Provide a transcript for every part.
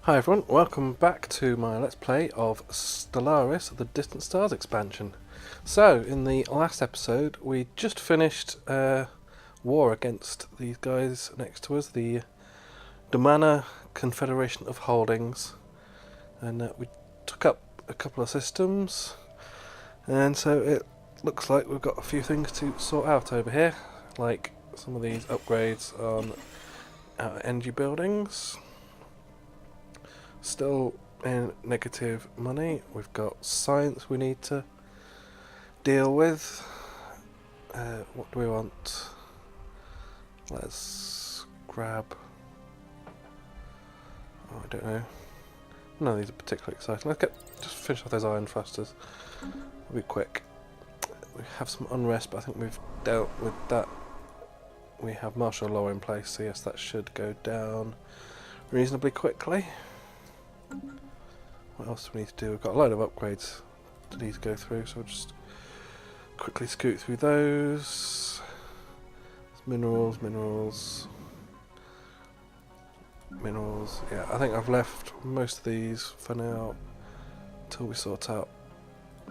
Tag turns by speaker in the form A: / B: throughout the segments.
A: Hi everyone, welcome back to my Let's Play of Stellaris, the Distant Stars expansion. So, in the last episode, we just finished war against these guys next to us, the Domana Confederation of Holdings, and we took up a couple of systems, and so it looks like we've got a few things to sort out over here, like some of these upgrades on our energy buildings. Still in negative money. We've got science we need to deal with. What do we want? Let's grab... oh, I don't know. None of these are particularly exciting. Let's just finish off those iron thrusters. We'll be quick. We have some unrest, but I think we've dealt with that. We have martial law in place, so yes, that should go down reasonably quickly. What else do we need to do? We've got a load of upgrades to need to go through, so we'll just quickly scoot through those. Minerals. Yeah, I think I've left most of these for now until we sort out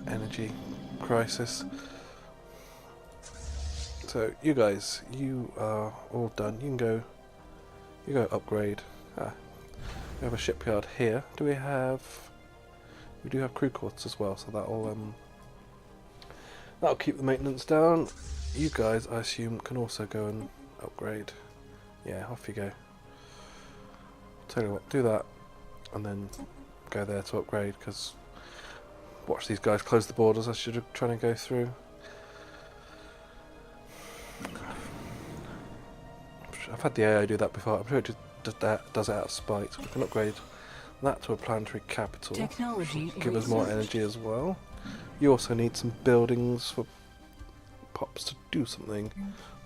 A: energy crisis. So you guys, you are all done. You can go upgrade. We have a shipyard here. We do have crew quarters as well, so that'll keep the maintenance down. You guys, I assume, can also go and upgrade. Yeah, off you go. Tell you what, do that, and then go there to upgrade, because watch these guys close the borders. I should have tried to go through. I've had the AI do that before. I'm sure it just does it out of spite. So we can upgrade that to a planetary capital.
B: Technology
A: give us more energy as well. You also need some buildings for pops to do something.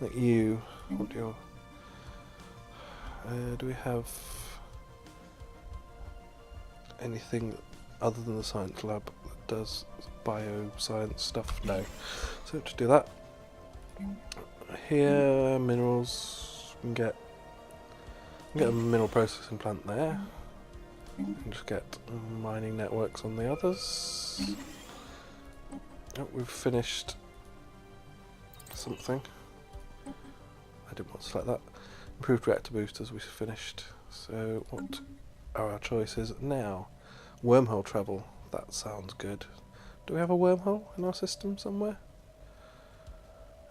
A: Like you. What do you? Do we have anything other than the science lab that does bioscience stuff? No. So to do that, here minerals. We can get a mineral processing plant there. And just get mining networks on the others. Oh, we've finished something. I didn't want to select that. Improved reactor boosters we finished. So what are our choices now? Wormhole travel. That sounds good. Do we have a wormhole in our system somewhere?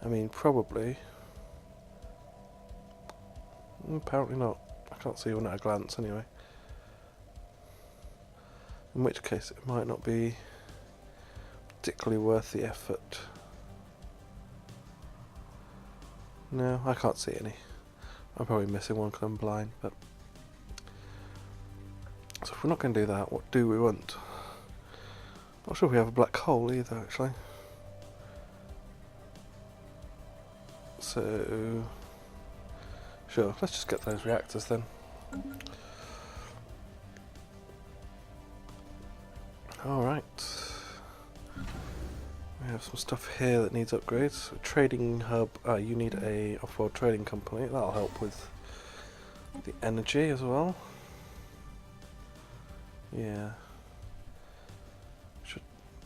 A: I mean, probably. Apparently not. I can't see one at a glance anyway. In which case it might not be particularly worth the effort. No, I can't see any. I'm probably missing one because I'm blind, but... so if we're not going to do that, what do we want? Not sure if we have a black hole either, actually. So... sure, let's just get those reactors then. Alright. We have some stuff here that needs upgrades. A trading hub. You need a off-world trading company. That'll help with the energy as well. Yeah.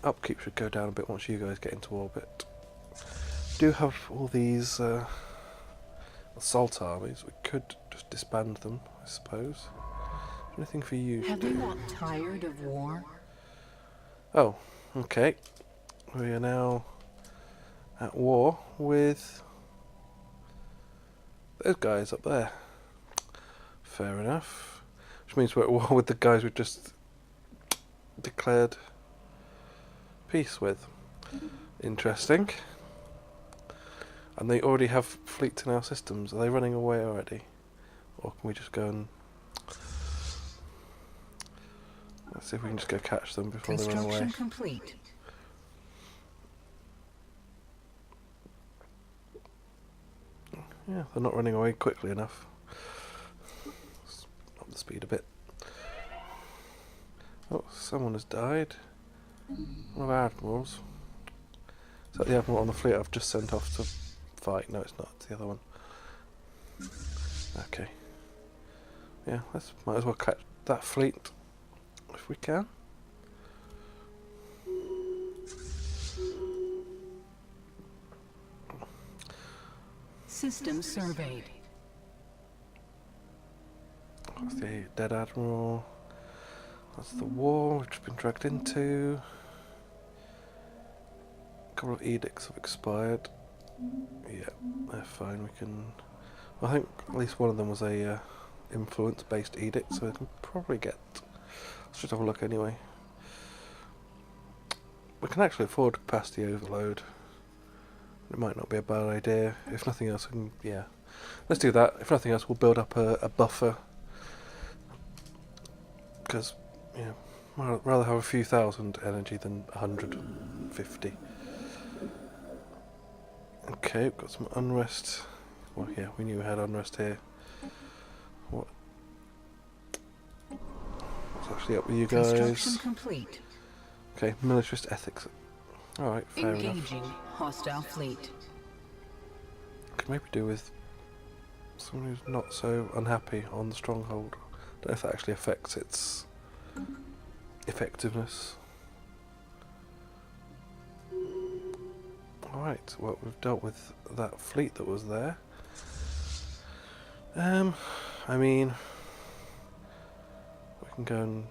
A: Upkeep should go down a bit once you guys get into orbit. Do have all these assault armies. We could just disband them, I suppose. Anything for you?
B: Have you not tired of war?
A: Oh, okay. We are now at war with those guys up there. Fair enough. Which means we're at war with the guys we've just declared peace with. Interesting. And they already have fleets in our systems. Are they running away already? Or can we just go and... let's see if we can just go catch them before they run away.
B: Construction complete.
A: Yeah, they're not running away quickly enough. Let's up the speed a bit. Oh, someone has died. One of our admirals. Is that the admiral on the fleet I've just sent off to fight? No, it's not. It's the other one. Okay. Yeah, might as well that fleet if we can.
B: System surveyed.
A: That's the dead admiral. That's the war which we've been dragged into. A couple of edicts have expired. Yeah, they're fine. We can. I think at least one of them was a influence-based edict, so we can probably get. Let's just have a look anyway. We can actually afford capacity overload. It might not be a bad idea. If nothing else, we can, yeah. Let's do that. If nothing else, we'll build up a buffer. Because, yeah, I'd rather have a few thousand energy than 150. Okay, we've got some unrest. Well, yeah, we knew we had unrest here. What's actually up with you guys?
B: Construction complete.
A: Okay, militarist ethics. Alright, fair enough.
B: Engaging hostile fleet.
A: Could maybe do with someone who's not so unhappy on the stronghold. Don't know if that actually affects its effectiveness. Alright, well, we've dealt with that fleet that was there. I mean, we can go and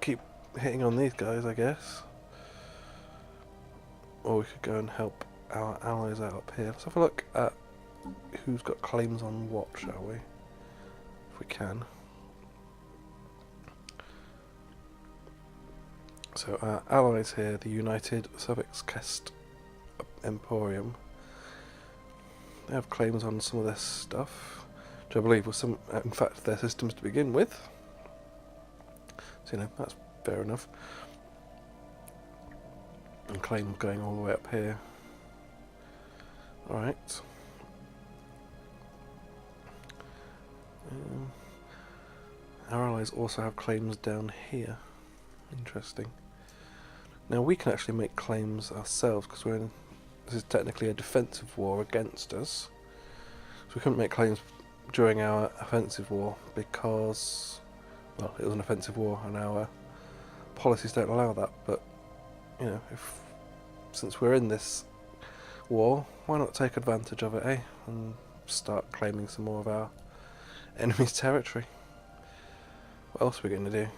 A: keep hitting on these guys, I guess. Or we could go and help our allies out up here. Let's have a look at who's got claims on what, shall we? If we can. So our allies here, the United Subex Emporium, they have claims on some of this stuff, which I believe was some, in fact, their systems to begin with. So, you know, that's fair enough. And claims going all the way up here. Alright. Our allies also have claims down here. Interesting. Now we can actually make claims ourselves because we're in. This is technically a defensive war against us. So we couldn't make claims during our offensive war because, well, it was an offensive war and our policies don't allow that. But you know, since we're in this war, why not take advantage of it, eh? And start claiming some more of our enemy's territory. What else are we going to do?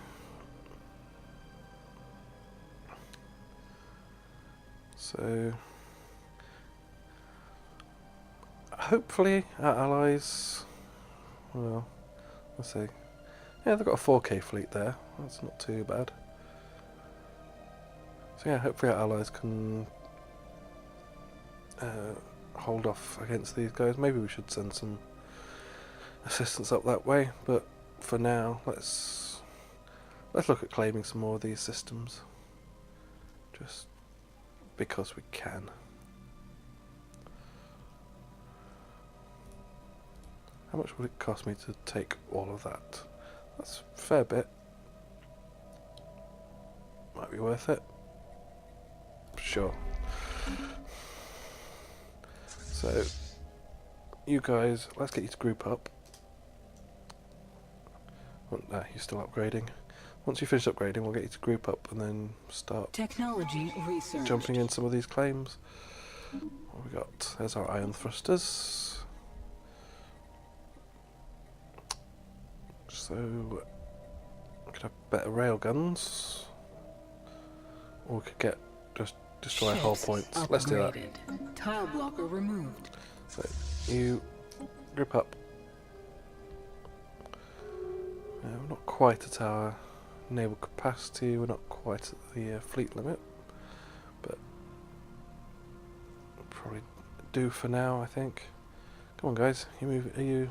A: So, hopefully our allies, well, let's see. Yeah, they've got a 4K fleet there. That's not too bad. So yeah, hopefully our allies can hold off against these guys. Maybe we should send some assistance up that way, but for now, let's look at claiming some more of these systems. Just because we can. How much would it cost me to take all of that? That's a fair bit. Might be worth it. Sure. So, you guys, let's get you to group up. Oh, nah, you're still upgrading. Once you finish upgrading, we'll get you to group up and then start
B: Technology research.
A: jumping in some of these claims. What we got? There's our ion thrusters. So we could have better rail guns, or we could get just destroy hull points.
B: Upgraded.
A: Let's do that.
B: Tile blocker removed.
A: So you group up. We're not quite at our naval capacity. We're not quite at the fleet limit, but we'll probably do for now, I think. Come on, guys. Are you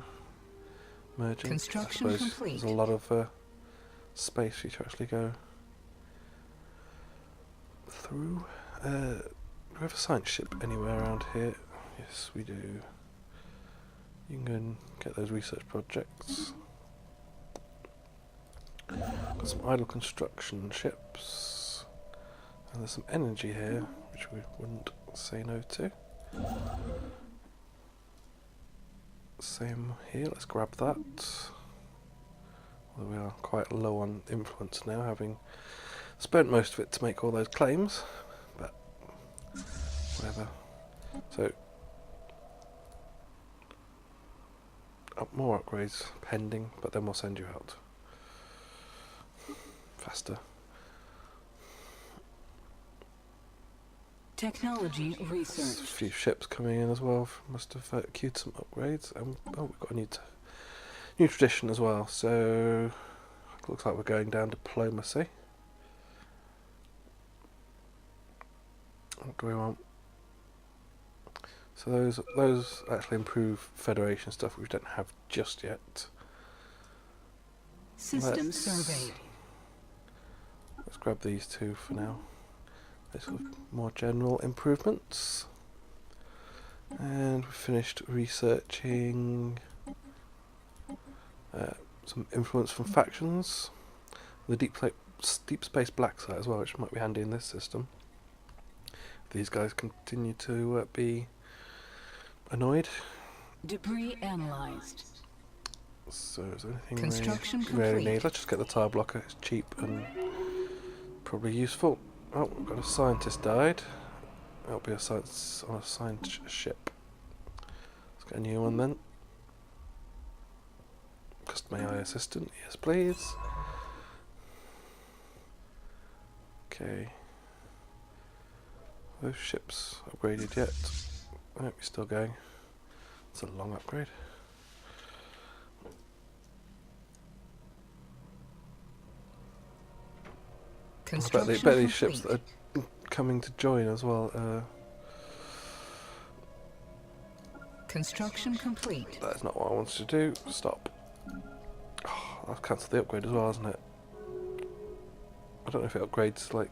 A: merging?
B: Construction
A: I suppose
B: complete.
A: there's a lot of space for you to actually go through. Do we have a science ship anywhere around here? Yes, we do. You can go and get those research projects. Got some idle construction ships. And there's some energy here, which we wouldn't say no to. Same here, let's grab that. Although we are quite low on influence now, having spent most of it to make all those claims. But whatever. So more upgrades pending, but then we'll send you out faster.
B: Technology
A: There's a
B: research.
A: few ships coming in as well. Must have queued some upgrades. And we've got a new tradition as well. So looks like we're going down diplomacy. What do we want? So those actually improve Federation stuff, which we don't have just yet.
B: System surveyed.
A: Let's grab these two for now. Those sort of more general improvements. And we finished researching some influence from factions. The deep space black site as well, which might be handy in this system. These guys continue to be annoyed.
B: Debris analyzed.
A: So is there anything
B: Construction
A: we really
B: complete.
A: need? Let's just get the tile blocker. It's cheap and probably useful. Oh, we've got a scientist died. That'll be a science on a science ship. Let's get a new one then. Custom AI assistant, yes please. Okay. Those ships upgraded yet? Nope, we're still going. It's a long upgrade. I bet these ships that are coming to join as well.
B: Construction complete.
A: That's not what I wanted to do. Stop. Oh, I've cancelled the upgrade as well, hasn't it? I don't know if it upgrades like...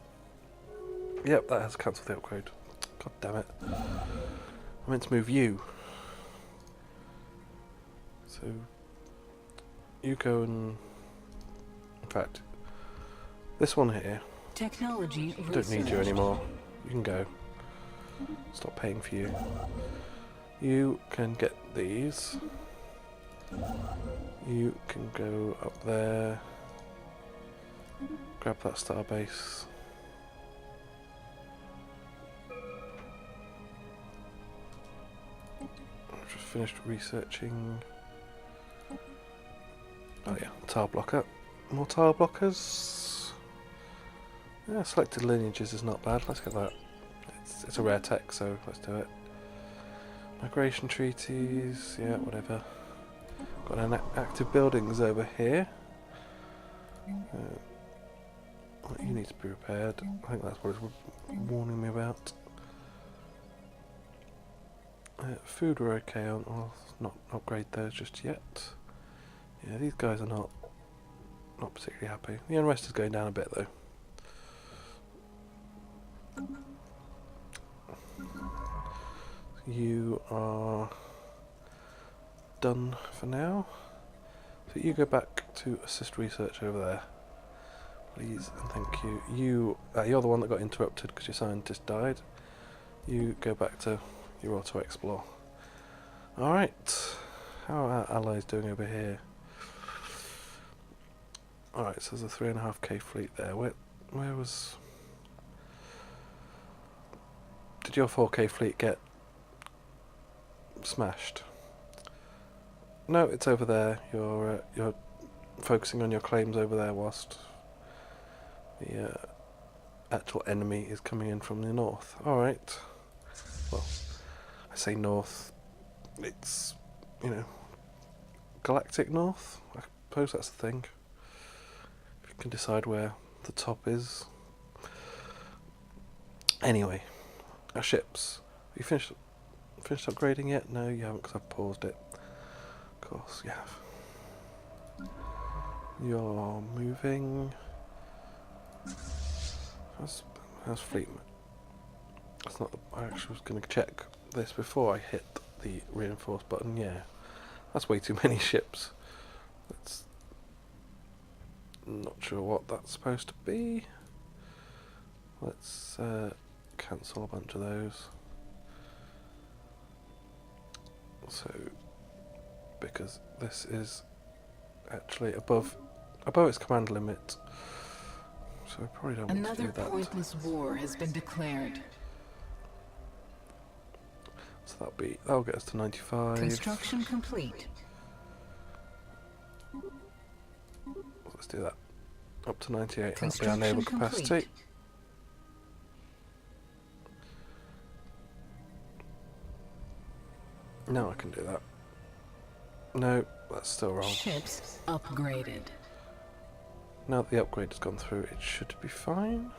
A: Yep, that has cancelled the upgrade. God damn it. I meant to move you. So... You go and... In fact... This one here...
B: Technology
A: I don't need you anymore. You can go. Stop paying for you. You can get these. You can go up there. Grab that starbase. I've just finished researching. Oh yeah, tile blocker. More tile blockers. Yeah, selected lineages is not bad. Let's get that. It's a rare tech, so let's do it. Migration treaties, yeah, whatever. Got an active buildings over here. You need to be repaired. I think that's what it's warning me about. Food we're okay on. I'll not upgrade those just yet. Yeah, these guys are not particularly happy. The unrest is going down a bit though. You are done for now. So you go back to assist research over there, please and thank you. You're the one that got interrupted because your scientist died. You go back to your auto explore. All right. How are our allies doing over here? All right. So there's a 3.5k fleet there. Where was? Did your 4k fleet get smashed? No, it's over there. You're focusing on your claims over there whilst the actual enemy is coming in from the north. All right. Well, I say north. It's, you know, galactic north. I suppose that's the thing. If you can decide where the top is. Anyway, our ships. Have you finished upgrading yet? No, you haven't because I've paused it. Of course, you have. You're moving. How's fleet? That's not. I actually was going to check this before I hit the reinforce button. Yeah, that's way too many ships. That's not sure what that's supposed to be. Let's cancel a bunch of those. So, because this is actually above above its command limit. So we probably don't want to
B: Another
A: do that.
B: pointless war has been declared.
A: So that'll get us to 95.
B: Construction complete.
A: Let's do that. Up to 98. That'll be our
B: Construction
A: naval capacity.
B: complete.
A: No, I can do that. No, that's still wrong.
B: Ships upgraded.
A: Now that the upgrade has gone through, it should be fine.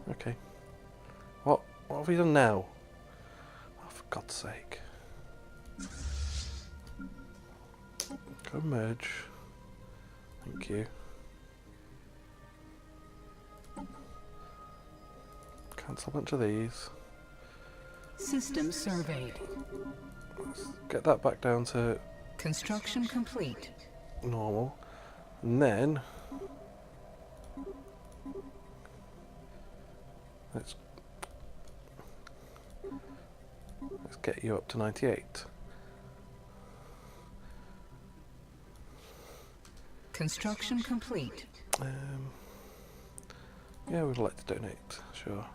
A: Okay. What have we done now? Oh, for God's sake. Go merge. Thank you. Cancel a bunch of these.
B: System surveyed.
A: Let's get that back down to
B: Construction complete.
A: normal. And then let's get you up to 98.
B: Construction complete.
A: Yeah, we'd like to donate, sure.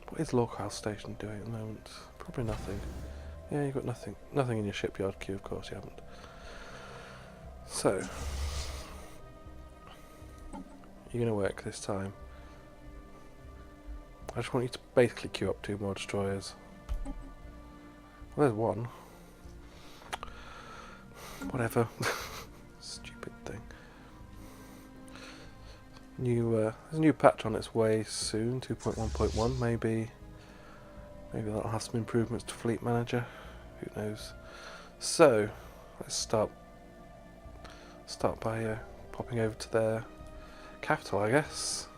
A: What is Local Station doing at the moment? Probably nothing. Yeah, you've got nothing. Nothing in your shipyard queue, of course you haven't. So, you're going to work this time. I just want you to basically queue up 2 more destroyers. Well, there's one. Whatever. Stupid thing. There's a new patch on its way soon, 2.1.1. Maybe that'll have some improvements to Fleet Manager. Who knows? So let's start by popping over to their capital, I guess.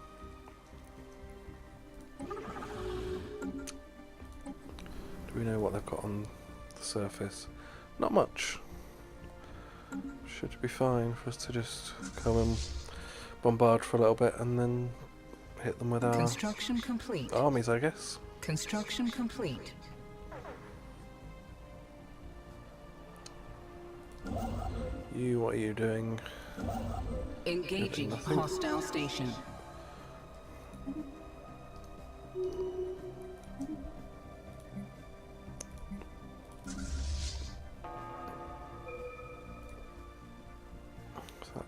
A: Do we know what they've got on the surface? Not much. Should be fine for us to just come and bombard for a little bit and then hit them with our
B: Construction complete.
A: armies, I guess.
B: Construction complete.
A: What are you doing?
B: Engaging
A: Nothing.
B: hostile station.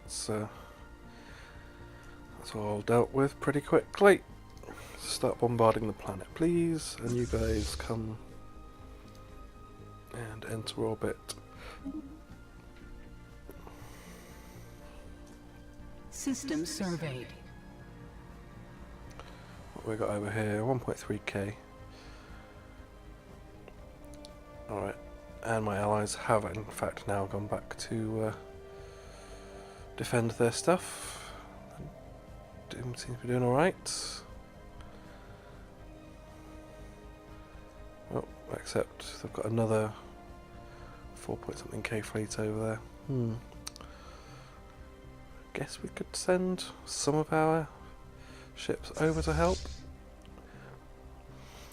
A: So that's all dealt with pretty quickly. Start bombarding the planet, please, and you guys come and enter orbit.
B: System surveyed.
A: What we got over here? 1.3k. Alright, and my allies have in fact now gone back to defend their stuff. Doom seems to be doing alright. Oh, except they've got another 4-point-something K fleet over there. Guess we could send some of our ships over to help.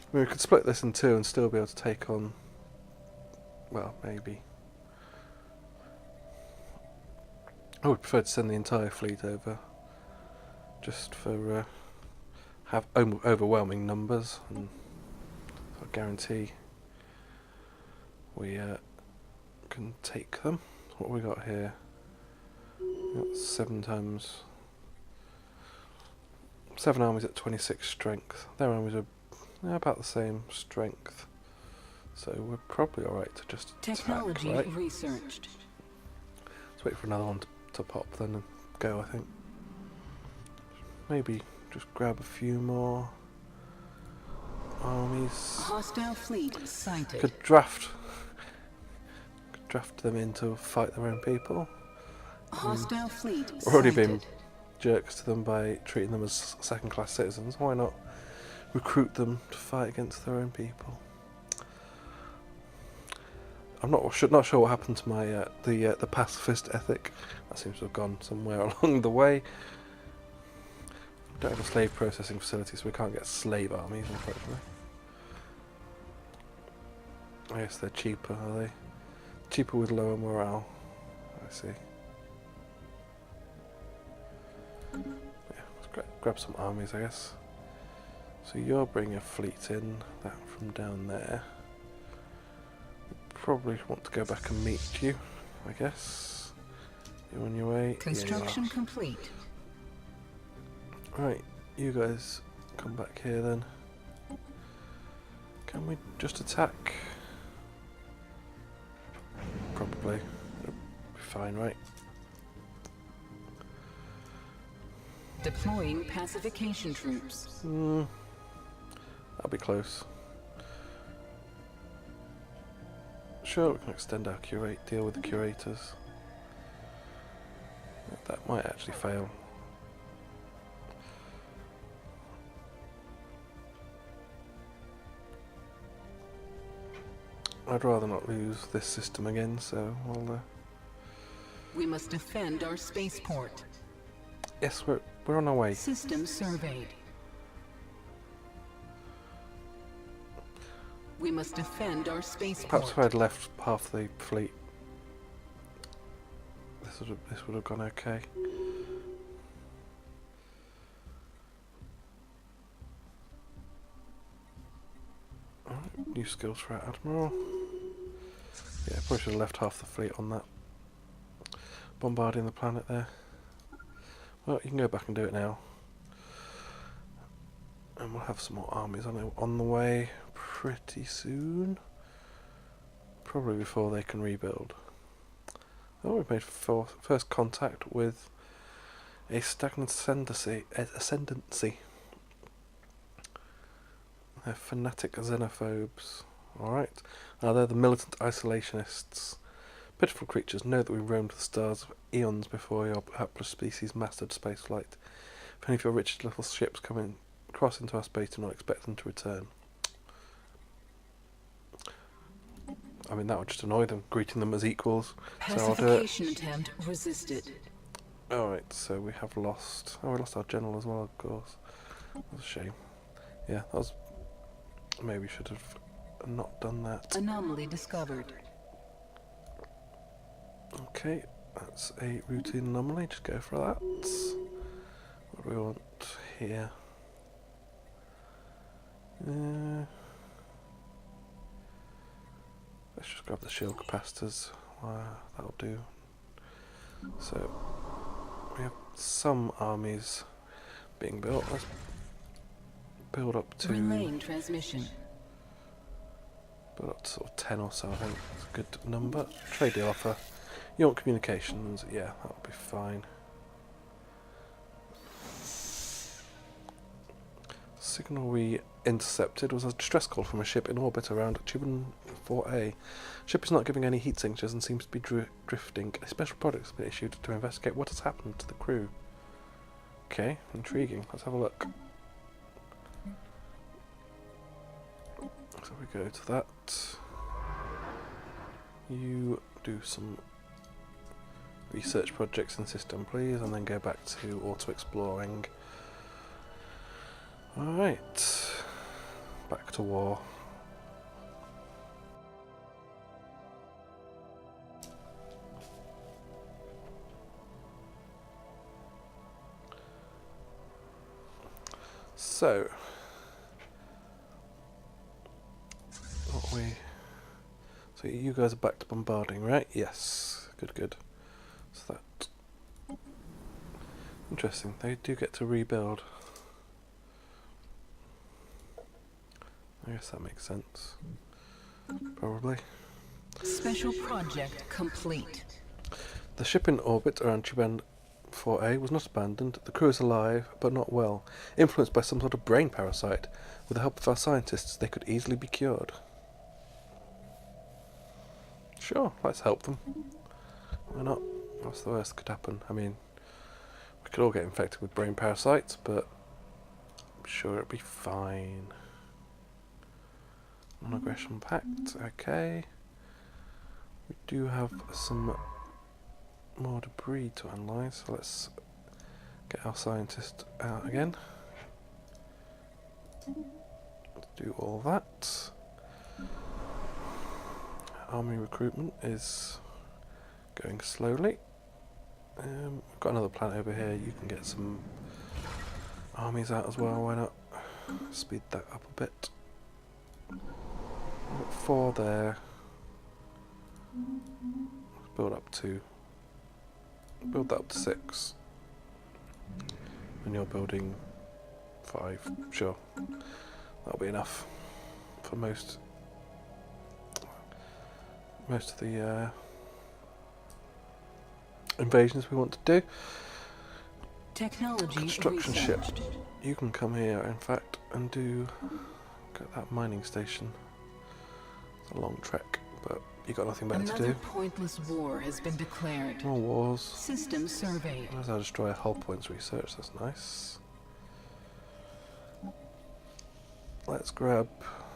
A: I mean, we could split this in 2 and still be able to take on, well, maybe. I would prefer to send the entire fleet over, just for have overwhelming numbers, and I guarantee we can take them. What have we got here? Got 7 armies at 26 strength. Their armies are about the same strength, so we're probably all right to just
B: Technology
A: attack, right?
B: researched.
A: Let's wait for another one to pop, then go. I think maybe just grab a few more armies.
B: Hostile fleet sighted.
A: Could draft them in to fight their own people.
B: Hostile fleet
A: We've already
B: sighted.
A: been jerks to them by treating them as second-class citizens. Why not recruit them to fight against their own people? I'm not sure what happened to my the pacifist ethic. That seems to have gone somewhere along the way. We don't have a slave processing facility, so we can't get slave armies, unfortunately. I guess they're cheaper, are they? Cheaper with lower morale. I see. Yeah, let's grab some armies, I guess. So you're bringing a fleet in, that from down there. Probably want to go back and meet you, I guess. You're on your way.
B: Construction complete.
A: Right, you guys come back here then. Can we just attack? Probably. It'll be fine, right?
B: Deploying pacification troops.
A: That'll be close. Sure, we can extend our deal with the curators. That might actually fail. I'd rather not lose this system again, so I'll...
B: We must defend our spaceport.
A: Yes, we're on our way.
B: System surveyed. We must defend our spaceport.
A: Perhaps if I'd left half the fleet, this would have gone okay. Alright, new skills for our admiral. Yeah, probably should have left half the fleet on that. Bombarding the planet there. Well, you can go back and do it now. And we'll have some more armies on the way pretty soon. Probably before they can rebuild. Oh, we've made first contact with a stagnant ascendancy. They're fanatic xenophobes. Alright. Now they're the militant isolationists. Pitiful creatures, know that we roamed the stars of eons before your hapless species mastered spaceflight. If any of your rich little ships cross into our space, do not expect them to return. I mean, that would just annoy them, greeting them as equals. So I'll do it.
B: Pacification attempt resisted.
A: Alright, so we have lost... Oh, we lost our general as well, of course. That's a shame. Yeah, that was... Maybe we should have not done that.
B: Anomaly discovered.
A: Okay, that's a routine anomaly, just go for that. What do we want here? Let's just grab the shield capacitors. That'll do. So, we have some armies being built. Let's build up to...
B: Relaying transmission.
A: Build up to sort of 10 or so, I think. That's a good number. Trade deal offer. You want communications? Yeah, that'll be fine. Signal we intercepted was a distress call from a ship in orbit around Tuban 4A. Ship is not giving any heat signatures and seems to be drifting. A special product has been issued to investigate what has happened to the crew. Okay, intriguing. Let's have a look. So we go to that. You do some research projects in system, please, and then go back to auto-exploring. Alright, back to war. So, so you guys are back to bombarding, right? Yes, good. So that... Interesting, they do get to rebuild. I guess that makes sense. Probably.
B: Special project complete.
A: The ship in orbit around Tuban 4A was not abandoned. The crew is alive, but not well. Influenced by some sort of brain parasite. With the help of our scientists, they could easily be cured. Sure, let's help them. Why not? What's the worst that could happen? I mean, we could all get infected with brain parasites, but I'm sure it'll be fine. Non-aggression pact, okay. We do have some more debris to analyse, so let's get our scientist out again. Let's do all that. army recruitment is going slowly. We've got another planet over here. You can get some armies out as well. Why not? Speed that up a bit. We've got 4 there. Build that up to 6. And you're building 5. Sure, that'll be enough for most of the invasions we want to do.
B: Technology
A: Construction ship.
B: researched.
A: You can come here, in fact, and get that mining station. It's a long trek, but you got nothing better to
B: Another
A: do.
B: pointless war has been declared.
A: More wars.
B: System surveyed.
A: There's our destroyer hull points research. That's nice. Let's grab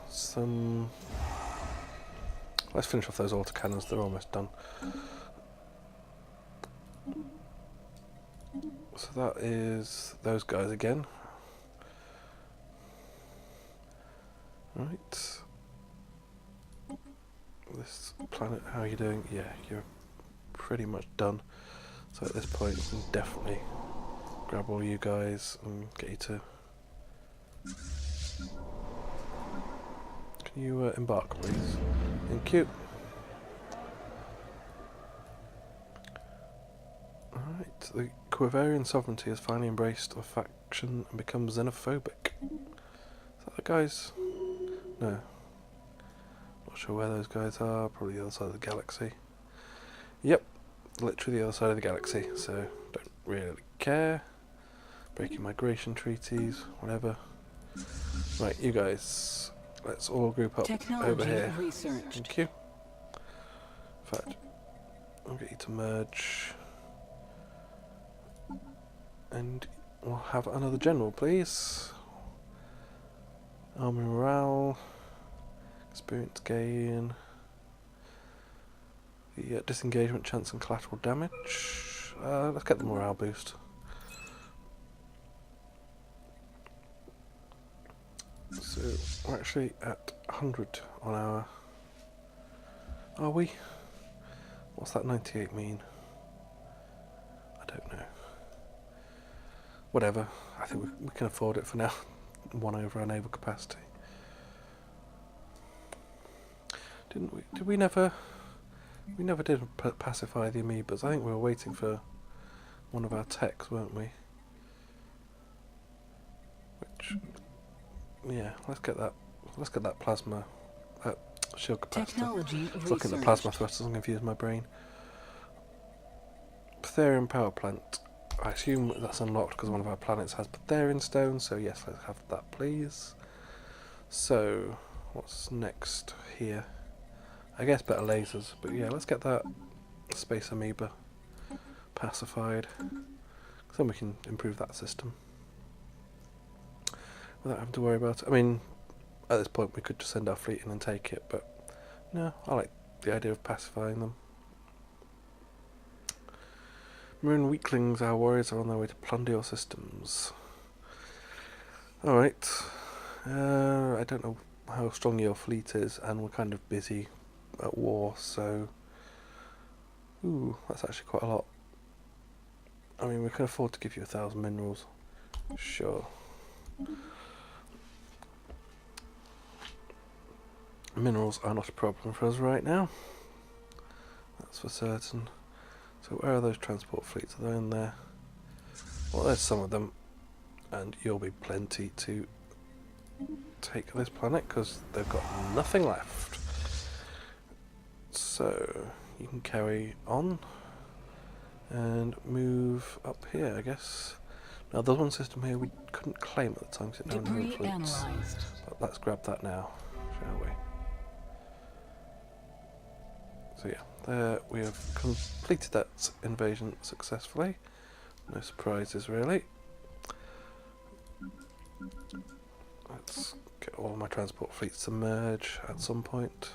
A: some. Let's finish off those autocannons. They're almost done. So that is those guys again. Right. This planet, how are you doing? Yeah, you're pretty much done. So at this point, we can definitely grab all you guys and get you to. Can you embark, please? Thank you. Alright, the Quivarian sovereignty has finally embraced a faction and become xenophobic. Is that the guys? No. Not sure where those guys are, probably the other side of the galaxy. Yep, literally the other side of the galaxy, so don't really care. Breaking migration treaties, whatever. Right, you guys, let's all group up
B: Technology
A: over here.
B: researched.
A: Thank you. In fact, I'll get you to merge. And we'll have another general, please. Army morale, experience gain, the disengagement chance and collateral damage. Let's get the morale boost. So we're actually at 100 on our. Are we? What's that 98 mean? I don't know. Whatever. I think we can afford it for now. 1 over our naval capacity. Didn't we? Did we never? We never did pacify the amoebas. I think we were waiting for one of our techs, weren't we? Which, yeah, let's get that. Let's get that plasma, shield capacitor.
B: Technology
A: Looking at the plasma thrusters and confuse my brain. Ptherian power plant. I assume that's unlocked because one of our planets has Ptherian stone, so yes, let's have that, please. So, what's next here? I guess better lasers, but yeah, let's get that space amoeba pacified, because then we can improve that system without having to worry about it. I mean, at this point we could just send our fleet in and take it, but no, I like the idea of pacifying them. Myrran weaklings, our warriors are on their way to plunder your systems. Alright. I don't know how strong your fleet is, and we're kind of busy at war, so. Ooh, that's actually quite a lot. I mean, we can afford to give you 1,000 minerals. Sure. Minerals are not a problem for us right now. That's for certain. So where are those transport fleets? Are they in there? Well, there's some of them, and you'll be plenty to take this planet because they've got nothing left. So you can carry on and move up here, I guess. Now there's one system here we couldn't claim at the time because it didn't have any
B: Debris
A: fleets.
B: analyzed.
A: But let's grab that now, shall we? So yeah, there we have completed that invasion successfully. No surprises really. Let's get all my transport fleets to merge at some point.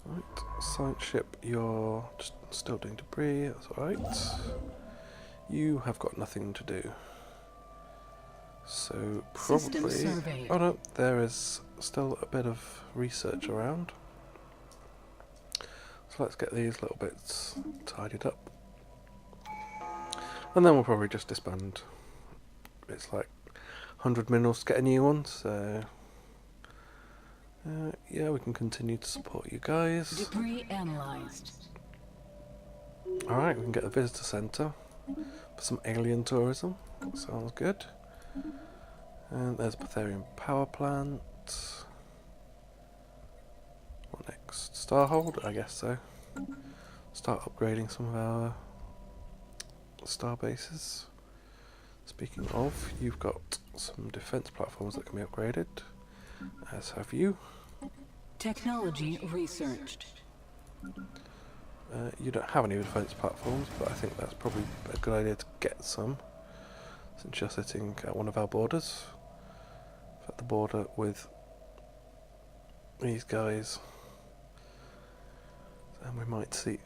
A: Right, science ship, you're just still doing debris, that's alright. You have got nothing to do. So
B: System
A: probably...
B: surveyed.
A: Oh no, there is still a bit of research around. So let's get these little bits tidied up. And then we'll probably just disband. It's like 100 minerals to get a new one, so... yeah, we can continue to support you guys.
B: Debris analyzed.
A: Alright, we can get a visitor centre for some alien tourism. That sounds good. And there's Betharian power plant. What next? Starhold? I guess so. Start upgrading some of our star bases. Speaking of, you've got some defence platforms that can be upgraded, as have you.
B: Technology researched.
A: You don't have any defence platforms, but I think that's probably a good idea to get some, since you're sitting at one of our borders. At the border with these guys. And we might see...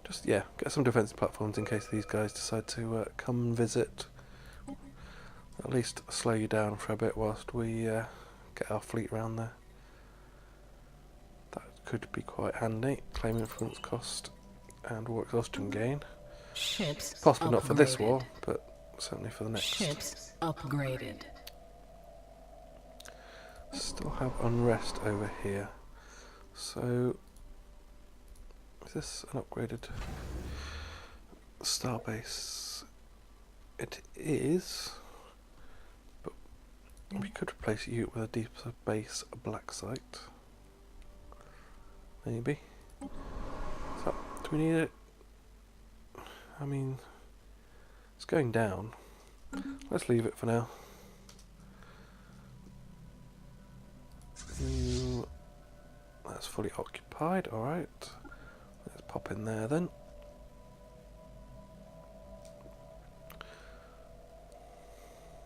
A: Just, yeah, get some defence platforms in case these guys decide to come and visit. At least slow you down for a bit whilst we get our fleet around there. That could be quite handy. Claim influence cost and war exhaustion gain.
B: Ships
A: Possibly not for this
B: upgraded.
A: war, but certainly for the next.
B: Ships upgraded.
A: Still have unrest over here. So, is this an upgraded starbase? It is, but we could replace you with a deeper base black site. Maybe. So, do we need it? I mean, it's going down. Let's leave it for now. That's fully occupied, alright. Let's pop in there then.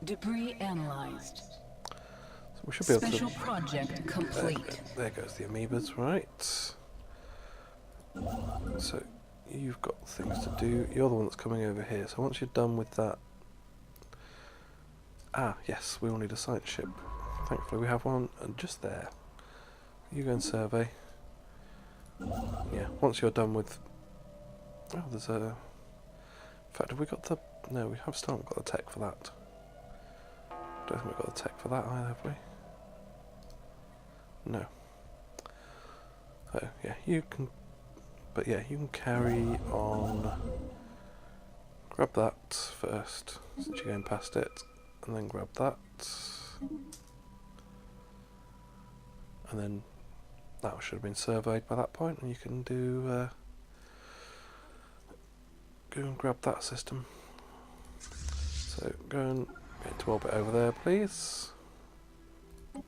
B: Debris analyzed.
A: So we should be able
B: Special
A: to...
B: project complete.
A: There goes the amoebas, right. So, you've got things to do. You're the one that's coming over here, so once you're done with that... Ah, yes, we will need a science ship. Thankfully we have one just there. You go and survey. Yeah, once you're done with... Oh, there's a... In fact, have we got the... No, we have still haven't got the tech for that. Don't think we've got the tech for that either, have we? No. So, yeah, you can... But yeah, you can carry on... Grab that first, since you're going past it. And then grab that. And then that should have been surveyed by that point, and you can do go and grab that system. So go and get into orbit over there, please. We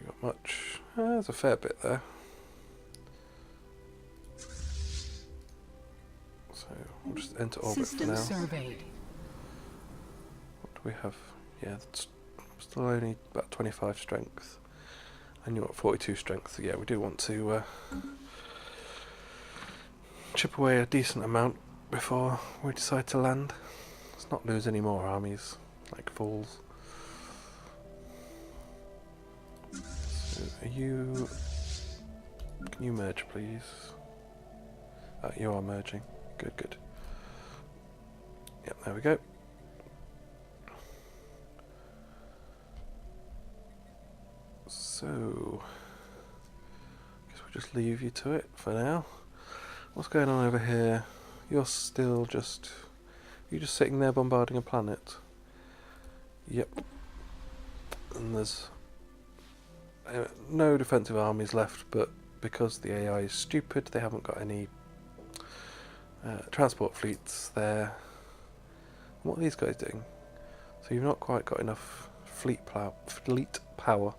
A: got much? There's a fair bit there. So we'll just enter orbit
B: System
A: for now.
B: surveyed.
A: What do we have? Yeah, that's still only about 25 strength. And you're at 42 strength, so yeah, we do want to chip away a decent amount before we decide to land. Let's not lose any more armies like fools. So are you... Can you merge, please? You are merging. Good, good. Yep, there we go. So, guess we'll just leave you to it for now. What's going on over here? You're still just... You're just sitting there bombarding a planet? Yep. And there's no defensive armies left, but because the AI is stupid, they haven't got any transport fleets there. What are these guys doing? So you've not quite got enough fleet power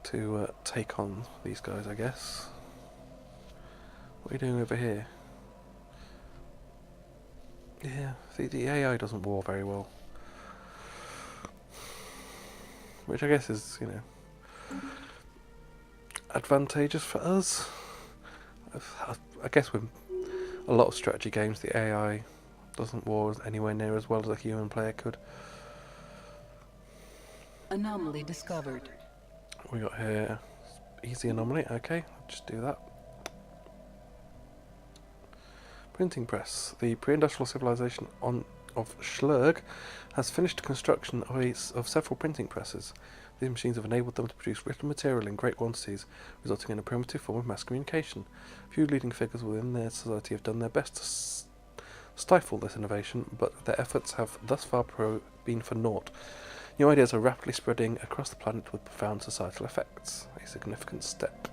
A: to take on these guys, I guess. What are you doing over here? Yeah, the AI doesn't war very well. Which I guess is, you know, advantageous for us. I guess with a lot of strategy games, the AI Doesn't war anywhere near as well as a human player could.
B: Anomaly discovered.
A: We got here easy anomaly. Okay, just do that. Printing press. The pre-industrial civilization of Schlurg has finished construction of several printing presses. These machines have enabled them to produce written material in great quantities, resulting in a primitive form of mass communication. Few leading figures within their society have done their best to stifle this innovation, but their efforts have thus far been for naught. New ideas are rapidly spreading across the planet with profound societal effects. A significant step.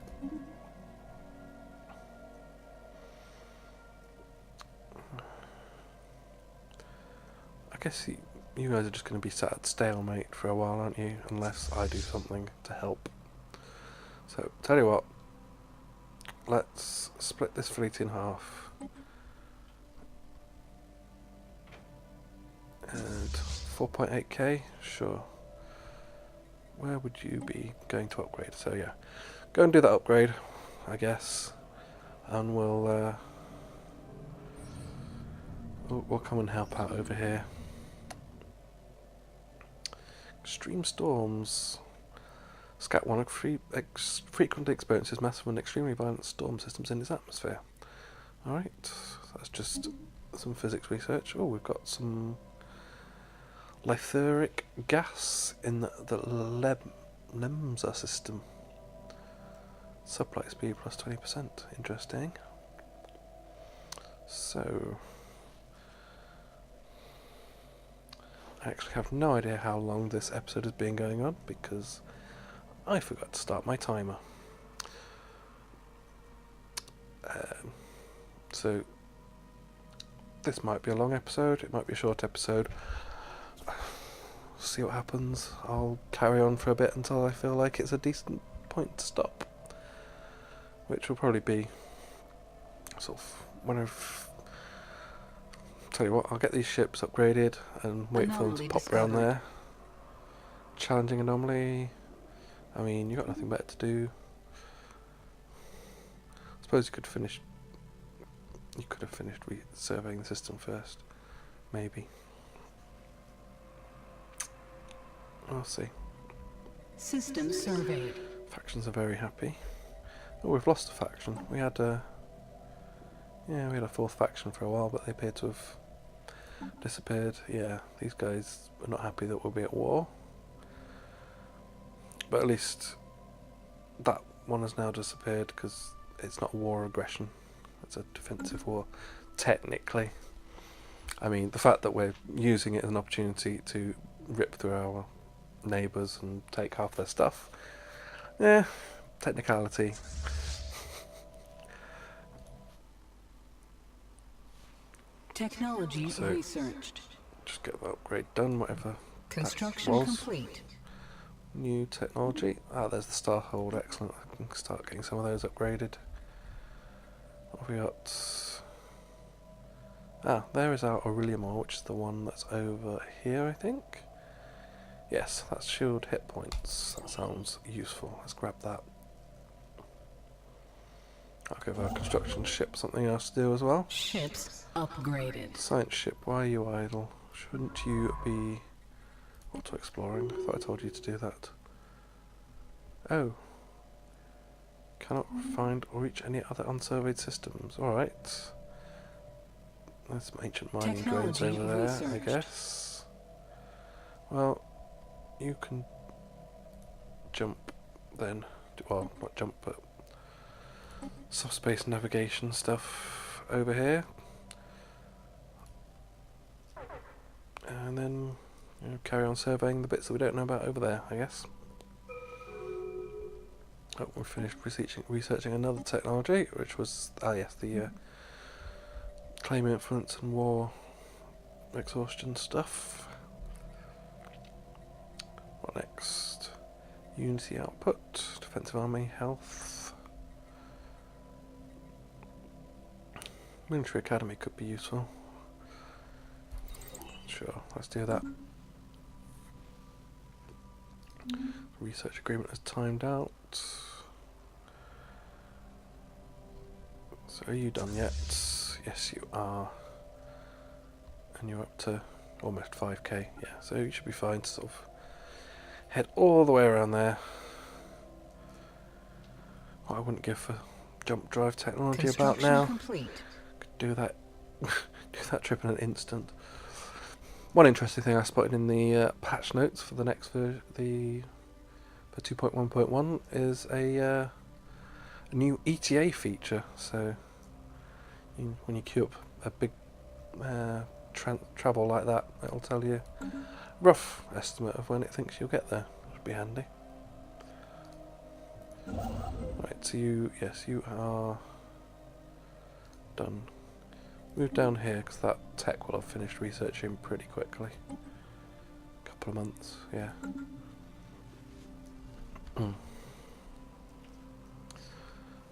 A: I guess you guys are just going to be sat at stalemate for a while, aren't you? Unless I do something to help. So, tell you what. Let's split this fleet in half. And 4.8k? Sure. Where would you be going to upgrade? So yeah, go and do that upgrade, I guess. And we'll come and help out over here. Extreme storms. Scat 1 frequently experiences massive and extremely violent storm systems in its atmosphere. Alright, that's just some physics research. Oh, we've got some lythuric gas in the Lemza system. Supply speed plus 20%. Interesting. So, I actually have no idea how long this episode has been going on because I forgot to start my timer. So this might be a long episode, it might be a short episode. See what happens. I'll carry on for a bit until I feel like it's a decent point to stop, which will probably be sort of when I've... Tell you what, I'll get these ships upgraded and wait for them to pop around there. Challenging anomaly. I mean, you got nothing better to do. I suppose you could finish. You could have finished surveying the system first, maybe. I'll see.
B: System surveyed.
A: Factions are very happy. Oh, we've lost a faction. We had a fourth faction for a while, but they appear to have disappeared. Yeah, these guys are not happy that we'll be at war. But at least that one has now disappeared because it's not a war aggression. It's a defensive war, technically. I mean, the fact that we're using it as an opportunity to rip through our neighbours and take half their stuff, yeah, technicality.
B: Technology researched.
A: Just get that upgrade done, whatever.
B: Construction complete.
A: New technology. Ah, there's the Starhold. Excellent. I can start getting some of those upgraded. What have we got? Ah, there is our Aurelium ore, which is the one that's over here, I think. Yes, that's shield hit points. That sounds useful. Let's grab that. I'll give our construction ship something else to do as well.
B: Ships upgraded.
A: Science ship, why are you idle? Shouldn't you be auto-exploring? I thought I told you to do that. Oh. Cannot find or reach any other unsurveyed systems. Alright. There's some ancient mining drones over there, I guess. Well, you can jump then. Well, not jump, but subspace navigation stuff over here. And then carry on surveying the bits that we don't know about over there, I guess. Oh, we finished researching another technology, which was, the claim influence and war exhaustion stuff. What next? Unity output, defensive army, health. Military academy could be useful. Sure, let's do that. Research agreement is timed out. So are you done yet? Yes, you are. and you're up to almost 5k. Yeah, so you should be fine to sort of head all the way around there. What I wouldn't give for jump drive technology about now.
B: Complete.
A: Could do that, do that trip in an instant. One interesting thing I spotted in the patch notes for the next for 2.1.1 is a new ETA feature. So when you queue up a big travel like that, it'll tell you a rough estimate of when it thinks you'll get there. Which would be handy. Right, so you are done. Move down here because that tech will have finished researching pretty quickly. Couple of months, yeah.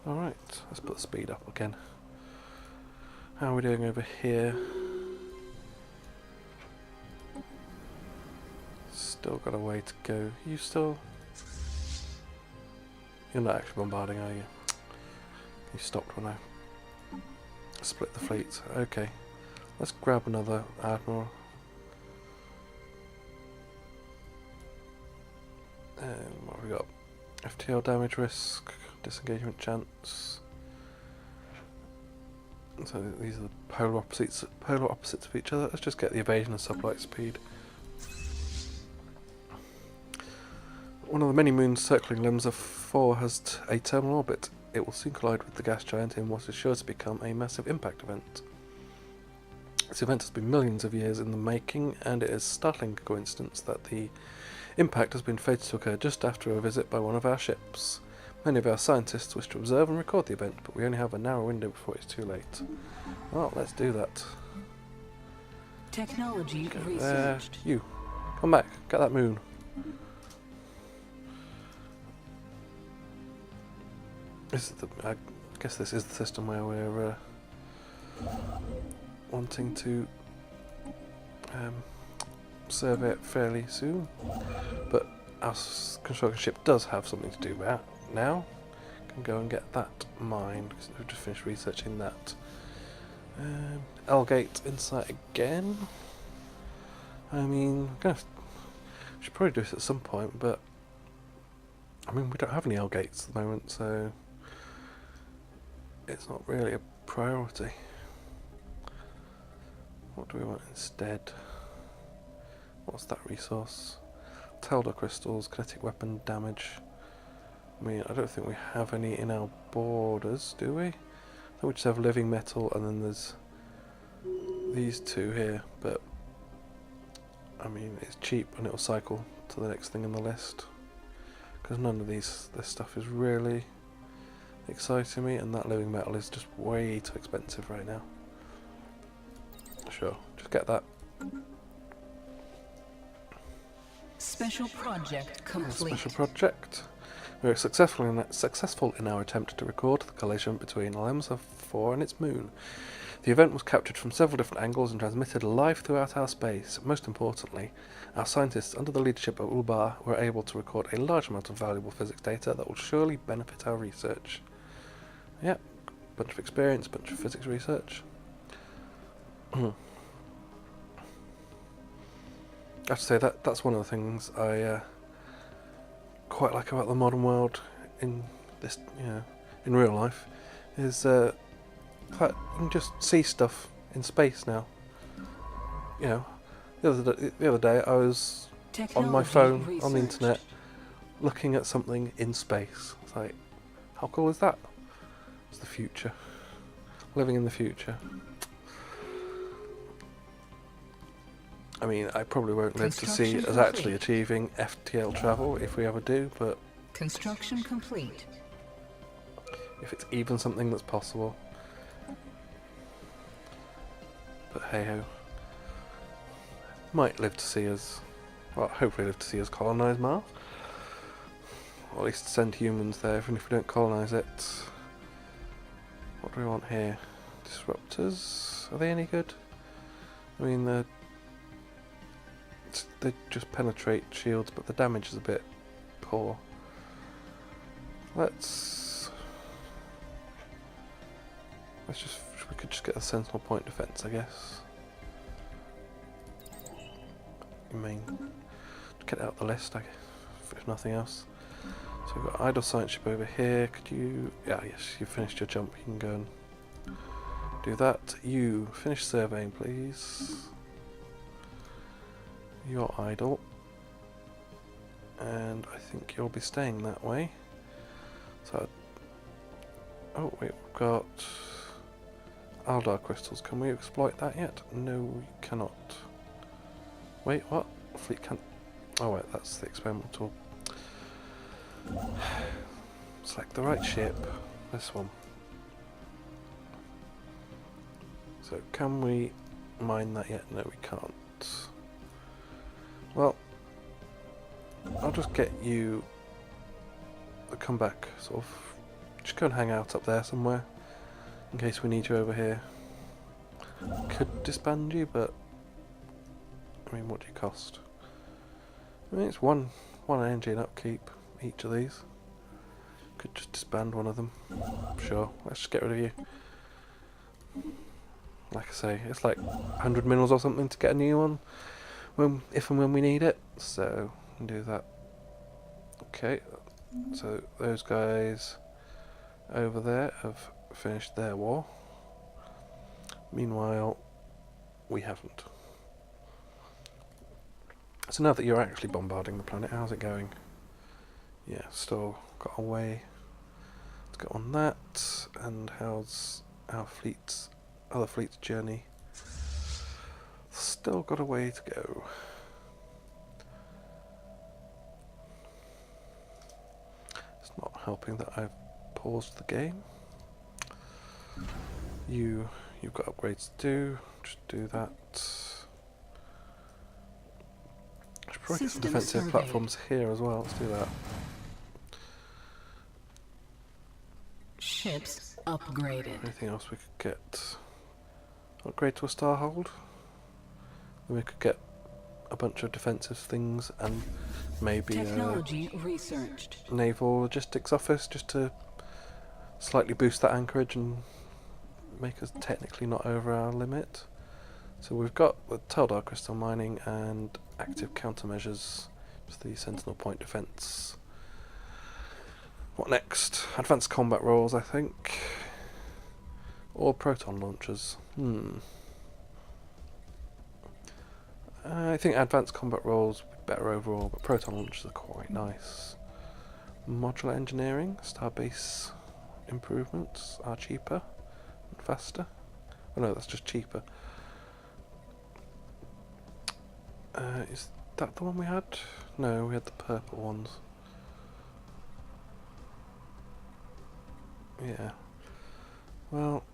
A: Alright, let's put the speed up again. How are we doing over here? Still got a way to go. You're not actually bombarding, are you? You stopped when I split the fleet. Okay. Let's grab another Admiral. And what have we got? FTL damage risk, disengagement chance. So these are the polar opposites of each other. Let's just get the evasion and sublight speed. One of the many moons circling Lemsa 4 has a terminal orbit. It will soon collide with the gas giant in what is sure to become a massive impact event. This event has been millions of years in the making, and it is a startling coincidence that the impact has been fated to occur just after a visit by one of our ships. Many of our scientists wish to observe and record the event, but we only have a narrow window before it's too late. Well, let's do that.
B: Technology researched.
A: You, come back, get that moon. I guess this is the system where we're wanting to survey it fairly soon, but our construction ship does have something to do about now. Can go and get that mined because we've just finished researching that. L-Gate Insight again. I mean, we should probably do this at some point, but I mean, we don't have any L-Gates at the moment, so it's not really a priority. What do we want instead? What's that resource? Teldar crystals, kinetic weapon damage. I mean, I don't think we have any in our borders, do we? I think we just have living metal, and then there's these two here, but I mean, it's cheap and it'll cycle to the next thing in the list. Because none of this stuff is really exciting me, and that living metal is just way too expensive right now. Sure, just get that.
B: Special project complete.
A: Special project. We were successful in our attempt to record the collision between Lemsa 4 and its moon. The event was captured from several different angles and transmitted live throughout our space. Most importantly, our scientists under the leadership of Ulbar were able to record a large amount of valuable physics data that will surely benefit our research. Yep, bunch of experience, bunch of physics research. I have to say that's one of the things I quite like about the modern world in this, in real life, is that you can just see stuff in space now. The other day I was on my phone on the internet looking at something in space. It's like, how cool is that? It's the future. Living in the future. I mean, I probably won't live to see us actually achieving FTL travel if we ever do, but
B: construction complete.
A: If it's even something that's possible. But hey ho. Might live to see us, well, hopefully live to see us colonise Mars. Or at least send humans there, even if we don't colonise it. What do we want here? Disruptors? Are they any good? I mean, they just penetrate shields, but the damage is a bit poor. We could just get a sentinel point defense, I guess. your main. Get it out the list, if nothing else. So we've got idle science ship over here. Could you? Yeah, yes, you finished your jump. You can go and do that. You finish surveying, please. You're idle, and I think you'll be staying that way. So, oh wait, we've got Aldar crystals. Can we exploit that yet? No, we cannot. Wait, what? Fleet can't. Oh wait, that's the experimental. Select the right ship. This one. So can we mine that yet? No, we can't. Well, I'll just get you to come back, sort of. Just go and hang out up there somewhere, in case we need you over here. Could disband you, but I mean, what do you cost? I mean, it's one energy and upkeep each of these. Could just disband one of them. Sure, let's just get rid of you. Like I say, it's like 100 minerals or something to get a new one, if and when we need it. So, we can do that. Okay, so those guys over there have finished their war. Meanwhile, we haven't. So now that you're actually bombarding the planet, how's it going? Yeah, still got a way to go on that. And how's our other fleet's journey? Still got a way to go. It's not helping that I've paused the game. You've got upgrades to do. Just do that. I should probably get some defensive platforms here as well. Let's do that.
B: Ships upgraded.
A: Anything else we could get? Upgrade to a starhold. Then we could get a bunch of defensive things and maybe
B: Technology researched.
A: naval logistics office, just to slightly boost that anchorage and make us technically not over our limit. So we've got the Teldar crystal mining and active countermeasures to the Sentinel Point defense. What next? Advanced combat roles, I think. Or proton launchers. I think advanced combat roles would be better overall, but proton launchers are quite nice. Modular engineering, starbase improvements are cheaper and faster. Oh no, that's just cheaper. Is that the one we had? No, we had the purple ones. Yeah. Well,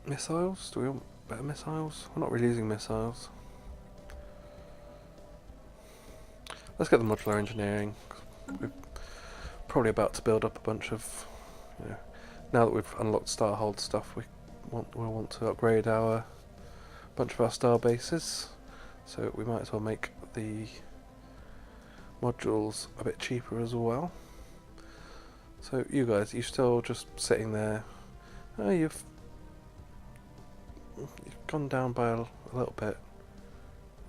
A: missiles? Do we want better missiles? We're not really using missiles. Let's get the modular engineering. We're probably about to build up a bunch of, now that we've unlocked Starhold stuff, we'll want to upgrade a bunch of our star bases. So we might as well make the modules a bit cheaper as well. So you guys, you're still just sitting there. Oh, you've gone down by a little bit.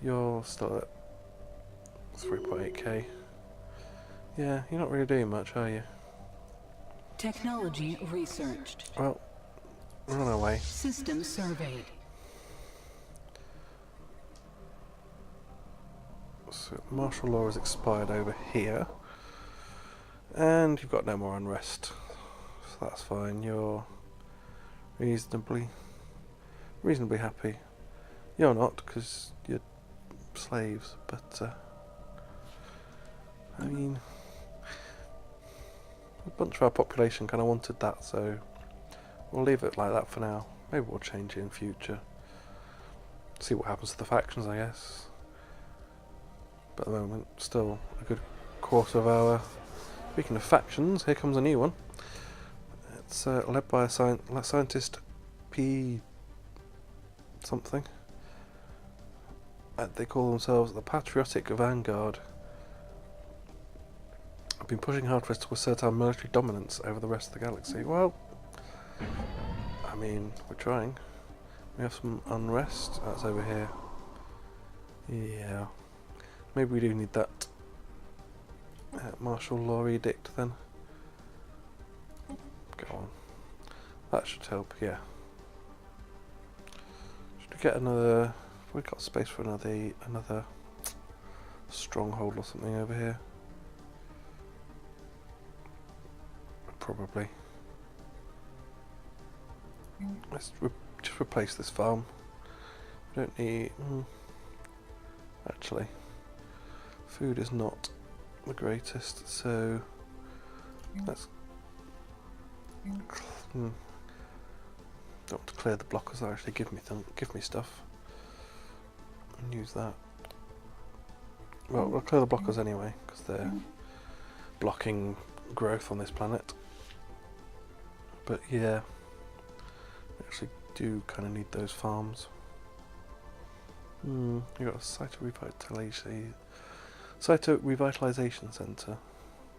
A: You're still at 3.8k. Yeah, you're not really doing much, are you?
B: Technology researched.
A: Well, run away.
B: System surveyed.
A: So martial law has expired over here. And you've got no more unrest. So that's fine. You're reasonably happy. You're not, because you're slaves, but I mean, a bunch of our population kind of wanted that, so we'll leave it like that for now. Maybe we'll change it in future. See what happens to the factions, I guess. But at the moment, still a good quarter of our. Speaking of factions, here comes a new one. It's led by a scientist P. something. They call themselves the Patriotic Vanguard. I've been pushing hard for us to assert our military dominance over the rest of the galaxy. Well, I mean, we're trying. We have some unrest. That's over here. Yeah. Maybe we do need that martial law edict then. Go on. That should help, yeah. Should we get another... Have we got space for another stronghold or something over here? Probably. Let's just replace this farm. We don't need... Actually, food is not the greatest, so let's... Don't want to clear the blockers that actually give me stuff. And use that. Well, we'll clear the blockers anyway, because they're blocking growth on this planet. But yeah, we actually do kind of need those farms. You got a cyto revitalization center.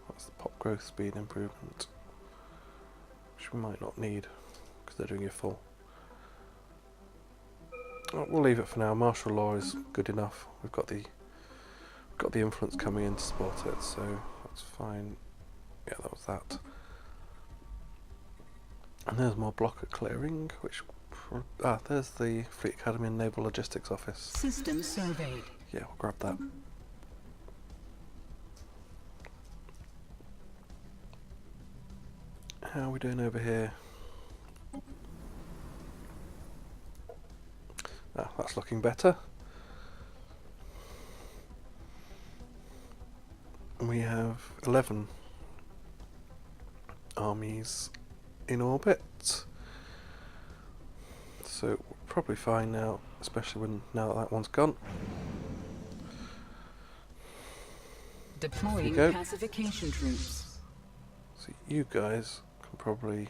A: That's the pop growth speed improvement, which we might not need because they're doing it full. Oh, we'll leave it for now. Martial law is good enough. We've got the influence coming in to support it, so that's fine. Yeah, that was that. And there's more blocker clearing, which... there's the Fleet Academy and Naval Logistics Office.
B: System surveyed.
A: Yeah, we'll grab that. How are we doing over here? That's looking better. We have 11 armies in orbit. So we're probably fine now, especially now that one's gone.
B: Deploying pacification troops.
A: So you guys can probably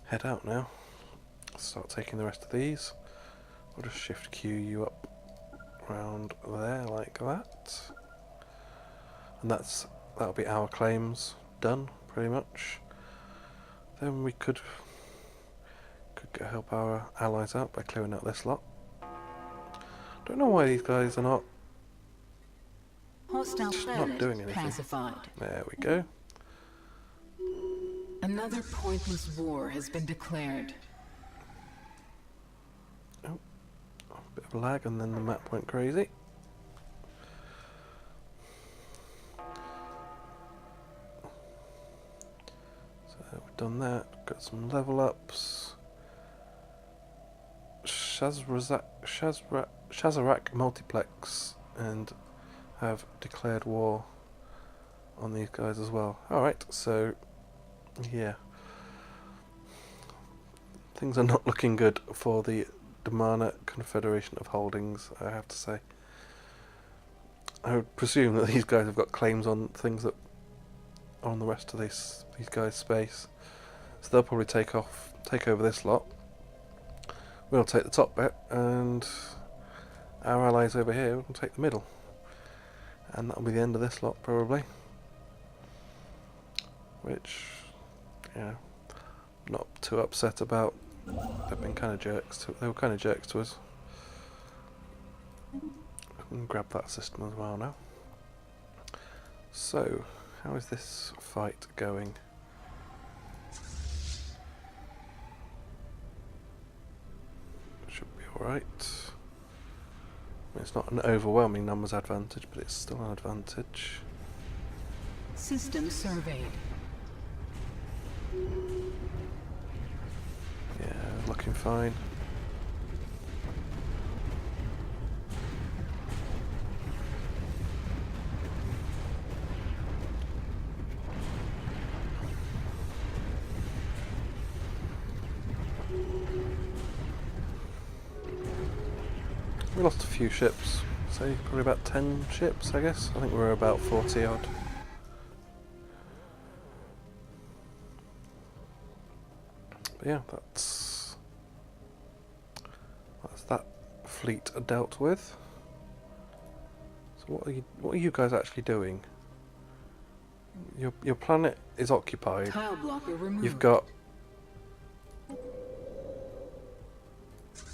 A: head out now. Start taking the rest of these. We'll just shift Q you up around there like that. And that'll be our claims done, pretty much. Then we could help our allies out by clearing out this lot. Don't know why these guys are not
B: Hostile
A: not doing anything.
B: Pacified.
A: There we go.
B: Another pointless war has been declared.
A: Oh, a bit of lag and then the map went crazy. So we've done that, got some level ups. Shazarak multiplex and have declared war on these guys as well. Alright, so yeah. Things are not looking good for the Damana Confederation of Holdings, I have to say. I would presume that these guys have got claims on things that are on the rest of these guys' space. So they'll probably take over this lot. We'll take the top bit, and our allies over here will take the middle. And that'll be the end of this lot, probably. Which, yeah, I'm not too upset about. They've been kind of jerks. They were kind of jerks to us. I can grab that system as well now. So, how is this fight going? Should be alright. I mean, it's not an overwhelming numbers advantage, but it's still an advantage.
B: System surveyed.
A: Yeah, looking fine. We lost a few ships, say probably about 10 ships, I guess. I think we were about 40 odd. But yeah, that's that fleet dealt with. So what are you guys actually doing? Your planet is occupied.
B: Tile blocker removed.
A: You've got.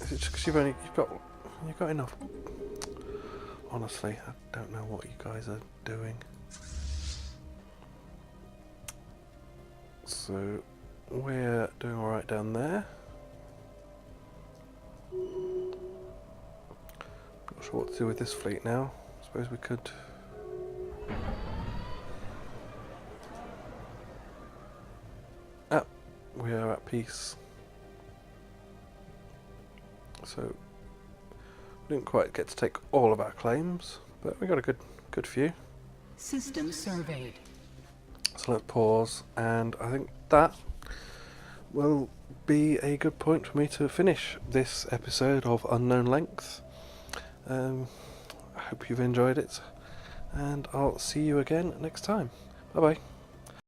A: Is it just because you've got enough? honestly, I don't know what you guys are doing. So we're doing alright down there. Not sure what to do with this fleet now. Suppose we could... Ah, we are at peace. So we didn't quite get to take all of our claims, but we got a good few.
B: System surveyed.
A: So let's pause, and I think that will be a good point for me to finish this episode of Unknown Length. I hope you've enjoyed it, and I'll see you again next time. Bye bye.